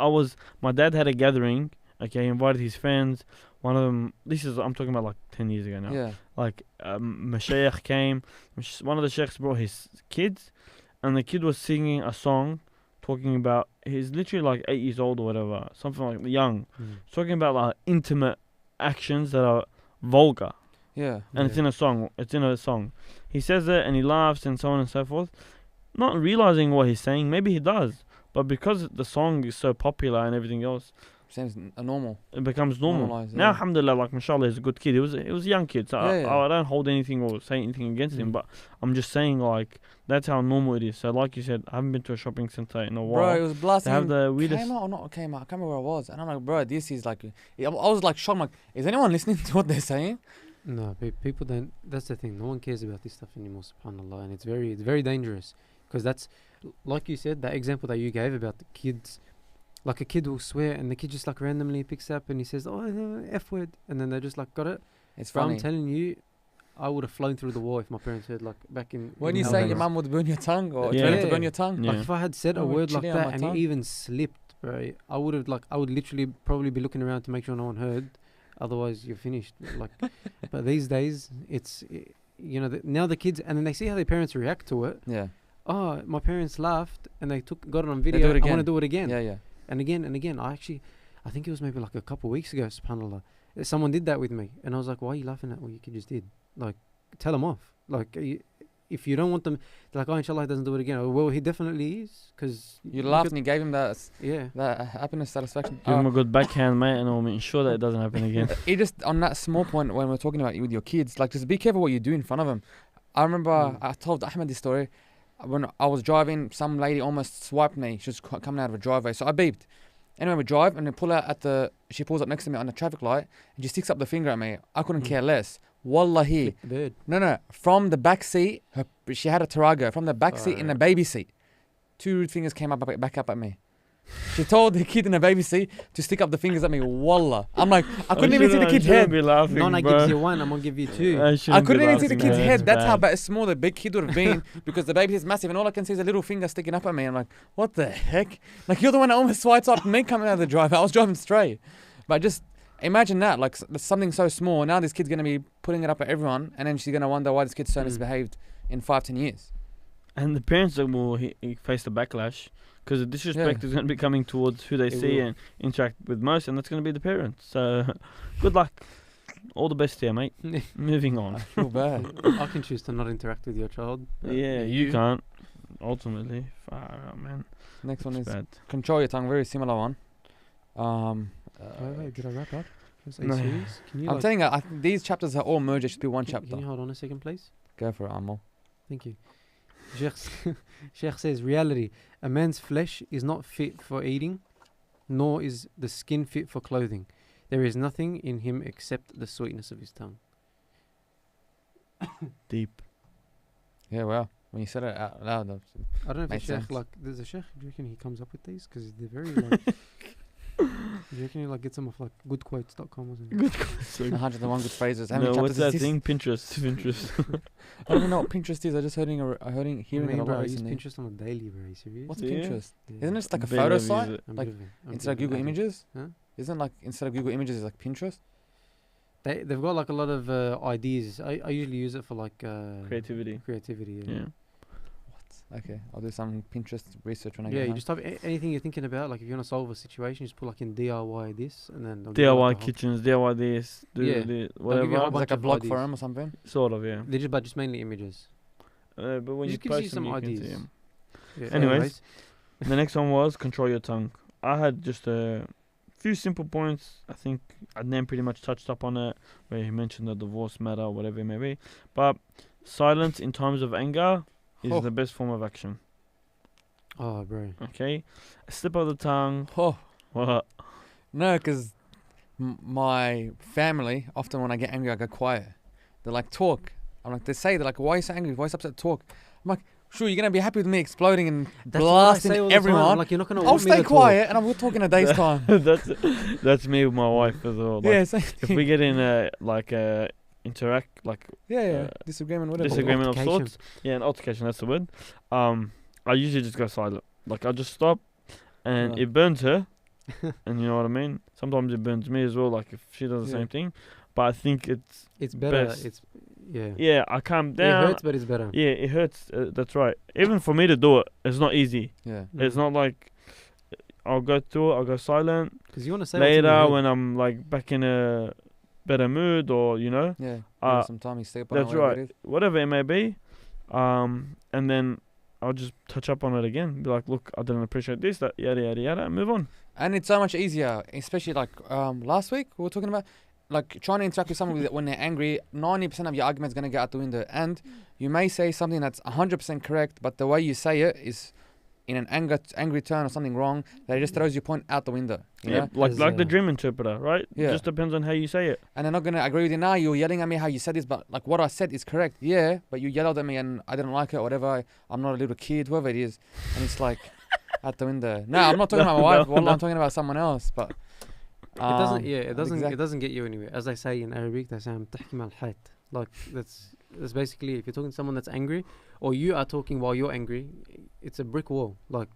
my dad had a gathering. Okay, he invited his friends. One of them, I'm talking about like 10 years ago now. Yeah. Like, Mashaykh came. One of the sheikhs brought his kids, and the kid was singing a song talking about, he's literally like 8 years old or whatever, something like young. Talking about like intimate actions that are vulgar. Yeah. And it's in a song. He says it and he laughs and so on and so forth. Not realizing what he's saying. Maybe he does. But because the song is so popular and everything else, seems normal. It becomes normal. Now, alhamdulillah, like, mashallah, he's a good kid. He was a young kid, so I don't hold anything or say anything against him, but I'm just saying, like, that's how normal it is. So, like you said, I haven't been to a shopping center in a while. Bro, it was blasting. They have the weirdest... Came out or not came out? I can't remember where I was. And I'm like, bro, this is like... I was like shocked. I'm like, is anyone listening to what they're saying? No, people don't... That's the thing. No one cares about this stuff anymore, subhanAllah. And it's very dangerous. Because that's... Like you said, that example that you gave about the kids... Like, a kid will swear, and the kid just like randomly picks up and he says, "Oh, no, F word," and then they just like got it. It's funny. I'm telling you, I would have flown through the wall if my parents heard, like, back in. When you say your mum would burn your tongue or threaten to burn your tongue, like, if I had said a word like that and it even slipped, bro, I would literally probably be looking around to make sure no one heard. Otherwise, you're finished. Like, but these days, it's now the kids, and then they see how their parents react to it. Yeah. Oh, my parents laughed and they got it on video. I want to do it again. Yeah. And again. I think it was maybe like a couple of weeks ago, subhanAllah. Someone did that with me. And I was like, why are you laughing at what your kid just did? Like, tell them off. Like, if you don't want them, they're like, oh, inshallah, he doesn't do it again. Oh, well, he definitely is. Because you laughed and you gave him that happiness, satisfaction. Give him a good backhand, mate, and I'll ensure that it doesn't happen again. It just, on that small point, when we're talking about you with your kids, like, just be careful what you do in front of them. I remember I told Ahmed this story. When I was driving, some lady almost swiped me. She was coming out of a driveway, so I beeped. Anyway, we drive and we pull out she pulls up next to me on the traffic light and she sticks up the finger at me. I couldn't care less. Wallahi. No. From the back seat, she had a Tarago. From the back seat in the baby seat, 2 fingers came back up at me. She told the kid in the baby seat to stick up the fingers at me. Wallah. I'm like, I couldn't even see the kid's head. Nona gives you 1, I'm going to give you 2. I couldn't even see the kid's head. That's how small the big kid would have been because the baby is massive and all I can see is a little finger sticking up at me. I'm like, what the heck? Like, you're the one that almost swiped up me coming out of the drive. I was driving straight. But just imagine that, like, something so small. Now this kid's going to be putting it up at everyone and then she's going to wonder why this kid's so misbehaved in 5-10 years. And the parents will face the backlash. Because the disrespect is going to be coming towards who they see and interact with most, and that's going to be the parents. So, good luck. all the best here, mate. Moving on. I feel bad. I can choose to not interact with your child. Yeah, you can't. Ultimately, far out, man. Next one It's is bad. control your tongue. Very similar one. Wait, did I wrap up? Are you No. serious? Can you I'm telling you, these chapters are all merged. It should be one chapter. Can you hold on a second, please? Go for it, Amal. Thank you. Sheikh says, reality. A man's flesh is not fit for eating, nor is the skin fit for clothing. There is nothing in him except the sweetness of his tongue. Deep. Yeah, well, when you said it out loud, I don't know if Makes the Sheikh, sense. like, there's a Sheikh, do you reckon he comes up with these? Because they're very, like, do you reckon he, like, gets them off, like, goodquotes.com or something? 101 good phrases. How many No, what's chapters that is this? thing? Pinterest. I don't even know what Pinterest is. I just hearing it a bro, lot I use recently. Pinterest on a daily, bro. Are you serious? What's Yeah. Pinterest? Yeah. Isn't it just like a Barely photo use site? it. I'm Like a bit of a- I'm a instead of bit of Google an addict. Images? Huh? Isn't like instead of Google Images is like Pinterest? They've got, like, a lot of ideas. I usually use it for, like... Creativity. Creativity, Yeah. Okay, I'll do some Pinterest research when I Yeah, get you home. just type anything you're thinking about. Like, if you want to solve a situation, you just put, like, in DIY this, and then... they'll give you, like, DIY a whole- kitchens, DIY this, do Yeah. the give you a whatever. whole It's bunch like a of blog ideas. forum or something. Sort of, yeah. But just mainly images. But when It you just gives you post some them, you can see ideas. 'em. Yeah, Anyways. The next one was control your tongue. I had just a few simple points. I think Adnan pretty much touched up on it, where he mentioned the divorce matter, whatever it may be. But silence in times of anger is Oh. the best form of action. Oh, bro. Okay, a slip of the tongue. Oh, What? no, because my family, often when I get angry, I go quiet. They're like, talk. I'm like, they're like, why are you so angry? Why are you so upset? Talk. I'm like, sure, you're going to be happy with me exploding and blasting everyone. Like, you're not gonna I'll want me stay to talk. quiet and we'll talk in a day's time. That's me with my wife as well. Like, Yeah, same if thing. we get in a interact like Yeah. Disagreement, whatever. disagreement of Altercation. sorts, an altercation, that's the word. I usually just go silent. Like, I just stop, and Yeah. it burns her, and you know what I mean. Sometimes it burns me as well. Like, if she does the Yeah. same thing, but I think It's better. Best. Yeah. yeah, I calm It down. hurts, but it's better. Yeah, it hurts. That's right. Even for me to do it, it's not easy. Yeah. It's not like I'll go through it. I'll go silent. Because you want to say what's in your Later, head. when I'm like back in a better mood, or Yeah. Sometimes you stay up on that's whatever right. it is. Whatever it may be, and then I'll just touch up on it again. Be like, look, I didn't appreciate this, that, yada yada yada, and move on. And it's so much easier, especially like last week we were talking about like trying to interact with someone when they're angry. 90% of your argument's gonna get out the window, and you may say something that's 100% correct, but the way you say it is in an angry tone or something wrong that it just throws your point out the window. You know? Like There's, the dream interpreter, right? Yeah. Just depends on how you say it. And they're not gonna agree with you. Now you're yelling at me how you said this, but like what I said is correct. Yeah, but you yelled at me and I didn't like it or whatever. I'm not a little kid, whoever it is, and it's like out the window. No, I'm not talking about my wife. Well, I'm talking about someone else. But It doesn't. Yeah, it doesn't. exact- It doesn't get you anywhere. As they say in Arabic, they say "تحكي مع الحيط." Like that's basically if you're talking to someone that's angry, or you are talking while you're angry, it's a brick wall. Like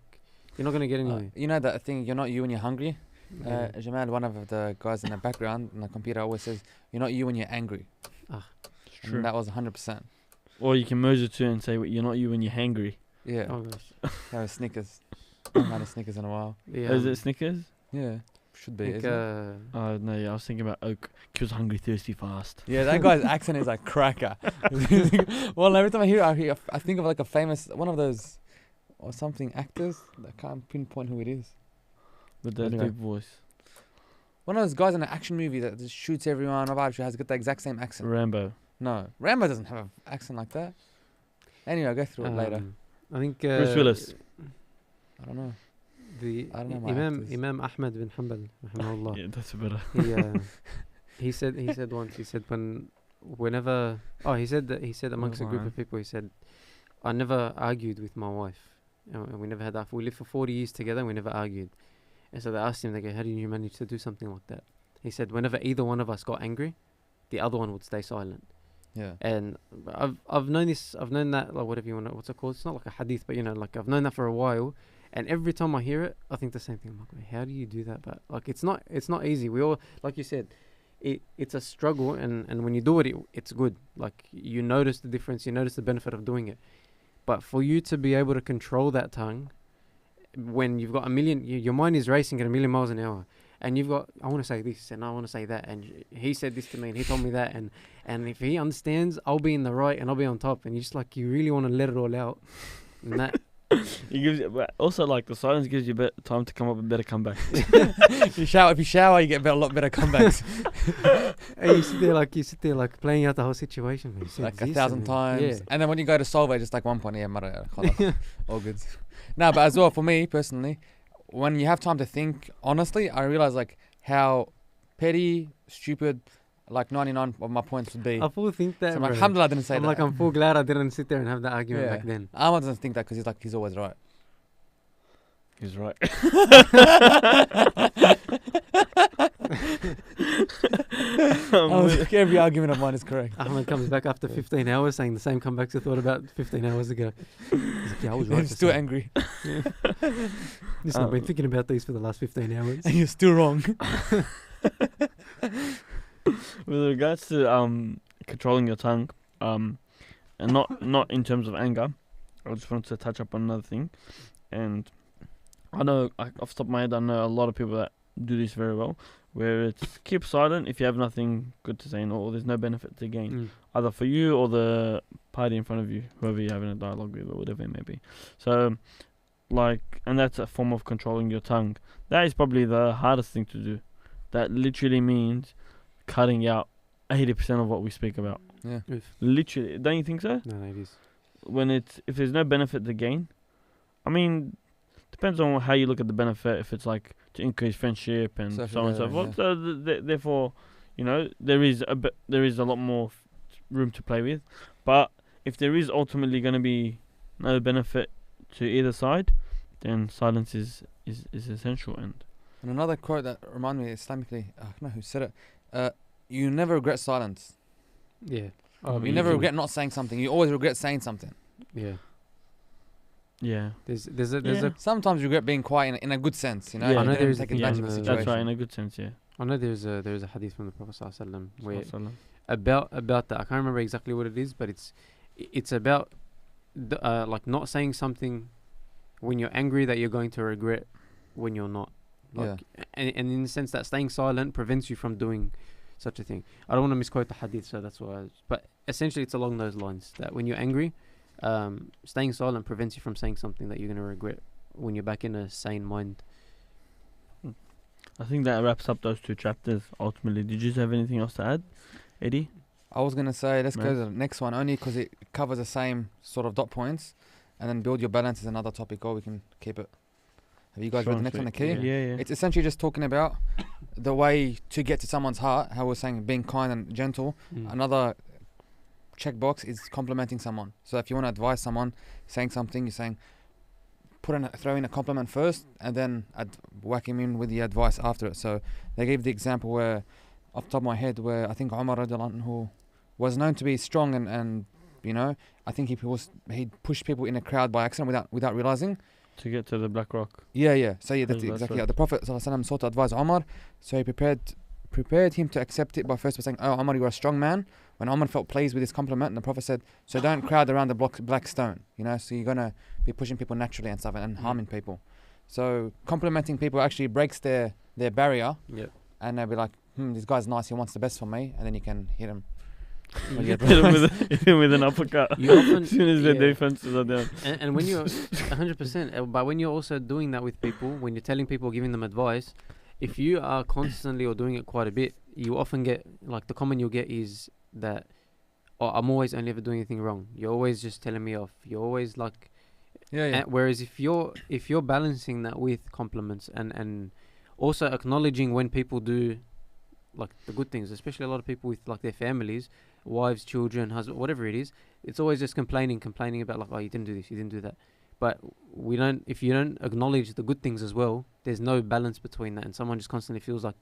you're not gonna get anywhere. you know that thing. You're not you when you're hungry. Yeah. Jamal, one of the guys in the background in the computer, always says, "You're not you when you're angry." It's true. And that was 100%. Or you can merge the two and say, well, you're not you when you're hangry. Yeah. Oh gosh. That was Snickers. I haven't had a Snickers in a while. Yeah. Is it Snickers? Yeah. Should be. Like, Isn't it? No, yeah, I was thinking about Oak. He was hungry, thirsty, fast. Yeah, that guy's accent is like cracker. Well, every time I hear it, I think of like a famous one of those or something actors. I can't pinpoint who it is. With that Anyway. deep voice. One of those guys in an action movie that just shoots everyone. About has got the exact same accent. Rambo. No, Rambo doesn't have an accent like that. Anyway, I'll go through it later. I think Bruce Willis. I don't know. The I don't know my actors. Imam Ahmad bin Hanbal, rahimahullah. Yeah, that's better. He said once, he said whenever he said amongst a group Albayan. of people, he said, I never argued with my wife, and we never had that. We lived for 40 years together, and we never argued. And so they asked him, they go, how did you manage to do something like that? He said, whenever either one of us got angry, the other one would stay silent. Yeah. And I've known that, like, whatever you want to, what's it called? It's not like a hadith, but like I've known that for a while. And every time I hear it, I think the same thing. I'm like, "Wait, how do you do that?" But like, it's not easy. We all, like you said, it's a struggle. And when you do it, it's good. Like you notice the difference. You notice the benefit of doing it. But for you to be able to control that tongue, when you've got your mind is racing at 1,000,000 miles an hour, and you've got, I want to say this and I want to say that, and he said this to me and he told me that, and if he understands, I'll be in the right and I'll be on top, and you just like, you really want to let it all out, and that. It gives you, but also like the silence gives you time to come up with better comebacks. If you shower, you get a lot better comebacks. And you sit there like playing out the whole situation. Like 1,000 times. And then when you go to solve it, just like 1 point, all good. No, but as well, for me personally, when you have time to think, honestly, I realize like how petty, stupid, like 99 of my points would be. I full think that. So I'm like, alhamdulillah, I didn't say that. I'm full glad I didn't sit there and have that argument back then. Ahmad doesn't think that because he's always right. He's right. Every argument of mine is correct. Ahmed comes back after 15 hours saying the same comebacks I thought about 15 hours ago. He's like, yeah, I was right. I'm still angry. Listen, I've been thinking about these for the last 15 hours. And you're still wrong. With regards to controlling your tongue, and not in terms of anger, I just wanted to touch up on another thing. And I know, off the top of my head, I know a lot of people that do this very well, where it's keep silent if you have nothing good to say or there's no benefit to gain, either for you or the party in front of you, whoever you're having a dialogue with or whatever it may be. So, and that's a form of controlling your tongue. That is probably the hardest thing to do. That literally means cutting out 80% of what we speak about. Yeah. Literally. Don't you think so? No, it is. If there's no benefit to gain, I mean, depends on how you look at the benefit. If it's like to increase friendship and so on and so forth. So therefore, there is a lot more room to play with. But if there is ultimately going to be no benefit to either side, then silence is essential. And another quote that reminded me Islamically, I don't know who said it. You never regret silence. Yeah. You never regret not saying something. You always regret saying something. Yeah. Yeah. There's a sometimes you regret being quiet in a good sense, Yeah, I know take advantage of a situation. That's right, in a good sense, yeah. I know there's a hadith from the Prophet ﷺ where about that. I can't remember exactly what it is, but it's about like not saying something when you're angry that you're going to regret when you're not. And in the sense that staying silent prevents you from doing such a thing. I don't want to misquote the hadith, so that's why. But essentially, it's along those lines that when you're angry, staying silent prevents you from saying something that you're going to regret when you're back in a sane mind. I think that wraps up those two chapters. Ultimately, did you have anything else to add, Eddie? I was going to say let's go to the next one only because it covers the same sort of dot points, and then build your balance is another topic, or we can keep it. Have you guys read the next one, the key? Yeah. It's essentially just talking about the way to get to someone's heart, how we're saying being kind and gentle. Another checkbox is complimenting someone. So if you want to advise someone saying something, you're saying throw in a compliment first and then whack him in with the advice after it. So they gave the example where, off the top of my head, where I think Umar radiallahu anhu was known to be strong and I think he pushed people in a crowd by accident without realizing. To get to the Black Rock. Yeah. So that's exactly. Right. The Prophet ﷺ sought to advise Umar, so he prepared him to accept it by saying, "Oh, Umar, you're a strong man." When Umar felt pleased with his compliment, and the Prophet said, "So don't crowd around the black stone, So you're gonna be pushing people naturally and stuff and harming people. So complimenting people actually breaks their barrier. Yep. And they'll be like, this guy's nice. He wants the best for me, and then you can hit him. Hit him with an uppercut. As soon as the defenses are down. And when you're 100%, but when you're also doing that with people, when you're telling people, giving them advice, if you are constantly or doing it quite a bit, you often get, like, the comment you'll get is that, "Oh, I'm always only ever doing anything wrong. You're always just telling me off. You're always like..." Whereas if you're balancing that with compliments and also acknowledging when people do, like, the good things, especially a lot of people with, like, their families, wives, children, husband, whatever it is, it's always just complaining about, like, "Oh, you didn't do this, you didn't do that." But if you don't acknowledge the good things as well, there's no balance between that, and someone just constantly feels like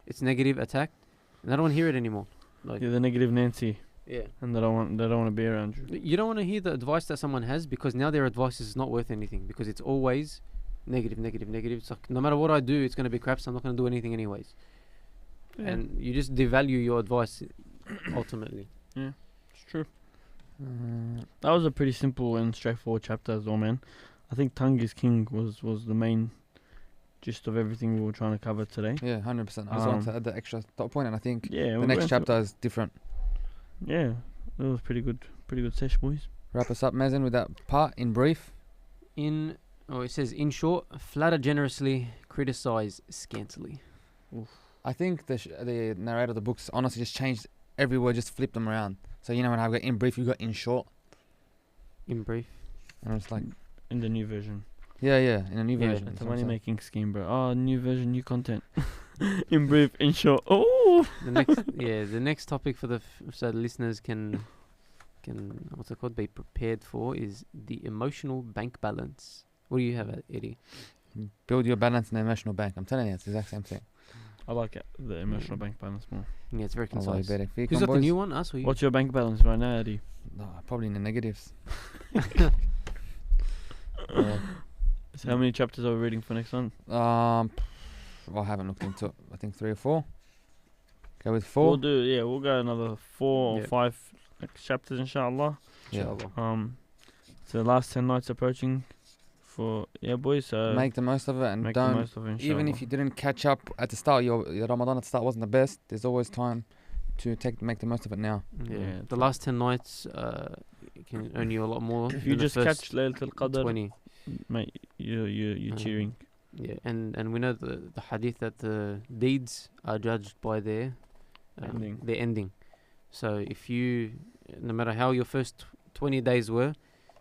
it's negative, attacked, and they don't want to hear it anymore. Like, the negative Nancy. Yeah. And they don't want to be around you. You don't want to hear the advice that someone has, because now their advice is not worth anything, because it's always negative. It's like, no matter what I do, it's going to be crap, so I'm not going to do anything anyways. Yeah. And you just devalue your advice ultimately. Yeah, it's true. That was a pretty simple and straightforward chapter as well, man. I think tongue is king was the main gist of everything we were trying to cover today. Yeah, 100%. I just want to add the extra dot point, and I think Yeah, the next chapter is different. Yeah, that was pretty good sesh, boys. Wrap us up, Mazen, with that part in brief. It says, in short, flatter generously, criticize scantily. I think the narrator of the books honestly just changed every word, just flipped them around. So you know when I've got in brief, you got in short. In brief. And it's like in the new version. Yeah, in a new version. It's a money making scheme, bro. Oh, new version, new content. In brief, in short. Oh. The next topic for so the listeners can be prepared for is the emotional bank balance. What do you have, Eddie? Build your balance in the emotional bank. I'm telling you, it's the exact same thing. I like it, the emotional bank balance more. Yeah, it's very concise. Who's got the new one? Us or you? What's your bank balance right now, Eddie? No, probably in the negatives. So how many chapters are we reading for next one? I haven't looked into it. I think 3 or 4. Go with 4. We'll go another 4 or 5 chapters, inshallah. Yeah. So the last 10 nights approaching for boys. Make the most of it, and make the most of it, even if you didn't catch up at the start, your Ramadan at the start wasn't the best. There's always time to make the most of it now. Yeah, the last 10 nights can earn you a lot more. If you just catch Laylatul Qadr, 20, mate, you're cheering. Yeah, and we know the hadith that the deeds are judged by their ending. So if you, no matter how your first 20 days were,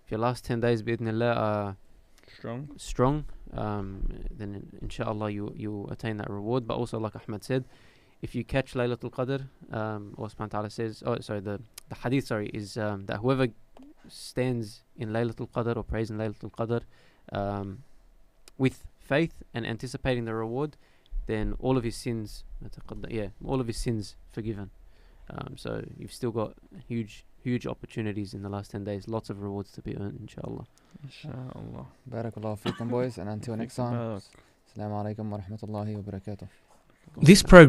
if your last 10 days bi'idhnillah are strong, then inshallah you'll attain that reward. But also, like Ahmed said, if you catch Laylatul Qadr, Allah subhanahu wa ta'ala says, the hadith is that whoever stands in Laylatul Qadr or prays in Laylatul Qadr with faith and anticipating the reward, then all of his sins forgiven. So you've still got huge opportunities in the last 10 days, lots of rewards to be earned, inshallah. Barakallahu feekum, boys, and until next time, Assalamu alaikum wa rahmatullahi wa barakatuh. This program